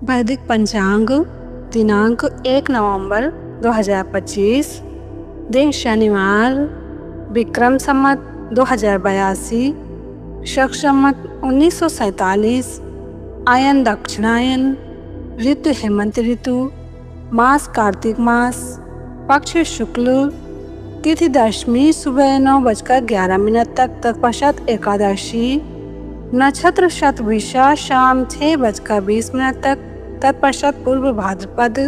वैदिक पंचांग दिनांक 1 नवंबर 2025, दिन शनिवार, विक्रम संवत 2082, शक संवत 1947, आयन दक्षिणायन, ऋतु हेमंत ऋतु, मास कार्तिक मास, पक्ष शुक्ल, तिथि दशमी सुबह 9:11 तक, तत्पश्चात एकादशी, नक्षत्र शतभिषा शाम 6:20 तक, तत्पश्चात पूर्व भाद्रपद,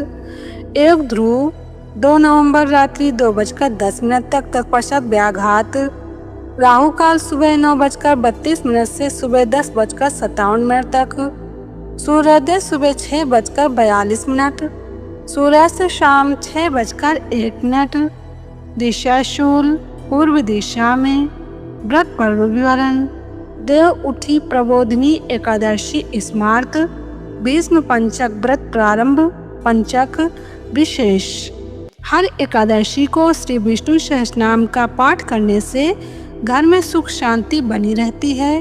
योग ध्रुव 2 नवंबर रात्रि 2:10 तक, तत्पश्चात व्याघात, राहु काल सुबह 9:32 से सुबह 10:57 तक, सूर्योदय सुबह 6:42, सूर्यास्त शाम 6:01, दिशा शूल पूर्व दिशा में, व्रत पर्व विवरण, देव उठी प्रबोधिनी एकादशी स्मार्त, भीष्म पंचक व्रत प्रारंभ, पंचक विशेष। हर एकादशी को श्री विष्णु सहस्रनाम का पाठ करने से घर में सुख शांति बनी रहती है।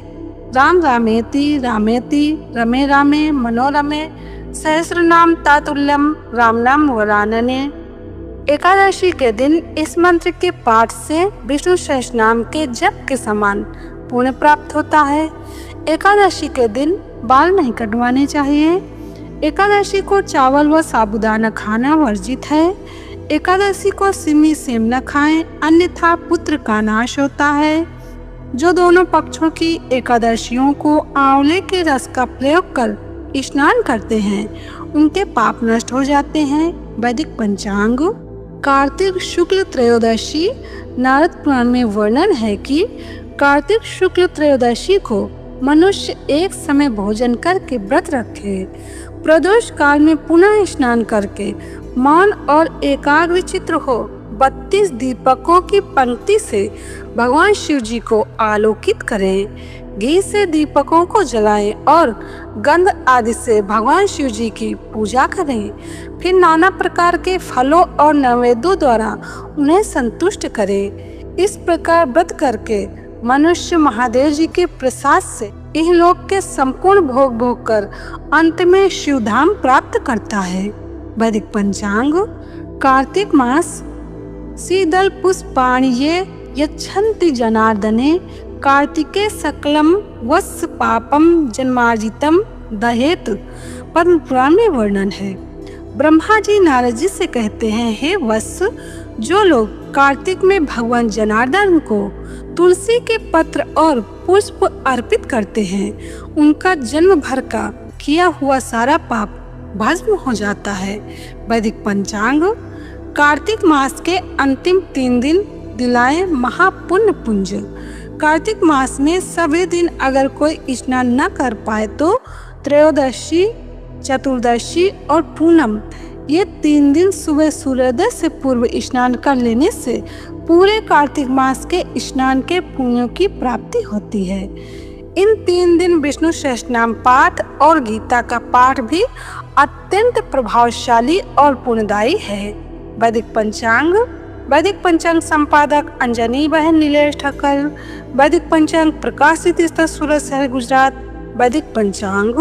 राम रामेति रामेति रमे रामे मनोरमे सहस्रनाम तातुल्यम राम नाम वरानने। एकादशी के दिन इस मंत्र के पाठ से विष्णु सहस्रनाम के जप के समान पुण्य प्राप्त होता है। एकादशी के दिन बाल नहीं कटवाने चाहिए। एकादशी को चावल व साबूदाना खाना वर्जित है। एकादशी को सिमी सेम न खाएं, अन्यथा पुत्र का नाश होता है। जो दोनों पक्षों की एकादशियों को आंवले के रस का प्रयोग कर स्नान करते हैं, उनके पाप नष्ट हो जाते हैं। वैदिक पंचांग कार्तिक शुक्ल त्रयोदशी। नारद पुराण में वर्णन है कि कार्तिक शुक्ल त्रयोदशी को मनुष्य एक समय भोजन करके व्रत रखे, प्रदोष काल में पुनः स्नान करके मौन और एकाग्रचित्त हो 32 दीपकों की पंक्ति से भगवान शिव जी को आलोकित करें, घी से दीपकों को जलाएं और गंध आदि से भगवान शिव जी की पूजा करें। फिर नाना प्रकार के फलों और नैवेद्यों द्वारा उन्हें संतुष्ट करें। इस प्रकार व्रत करके मनुष्य महादेव जी के प्रसाद से इहलोक के संपूर्ण भोग कर अंत में शिवधाम प्राप्त करता है। वैदिक पंचांग कार्तिक मास सीदल पुष्पाण्ये यच्छन्ति जनार्दने कार्तिके सकलम वत्स पापम जन्मार्जितम दहेत। पद्म पुराण में वर्णन है। ब्रह्मा जी नारद जी से कहते हैं, हे वत्स, जो लोग कार्तिक में भगवान जनार्दन को तुलसी के पत्र और पुष्प अर्पित करते हैं, उनका जन्म भर का किया हुआ सारा पाप भस्म हो जाता है। वैदिक पंचांग कार्तिक मास के अंतिम 3 दिन दिलाए महापुण्य पुंज। कार्तिक मास में सभी दिन अगर कोई स्नान न कर पाए तो त्रयोदशी, चतुर्दशी और पूनम, ये 3 दिन सुबह सूर्योदय से पूर्व स्नान कर लेने से पूरे कार्तिक मास के स्नान के पुण्यों की प्राप्ति होती है। इन 3 दिन विष्णु सहस्रनाम पाठ और गीता का पाठ भी अत्यंत प्रभावशाली और पुण्यदायी है। वैदिक पंचांग संपादक अंजनी बहन नीलेश ठक्कर। वैदिक पंचांग प्रकाशित स्थल सूरत शहर गुजरात। वैदिक पंचांग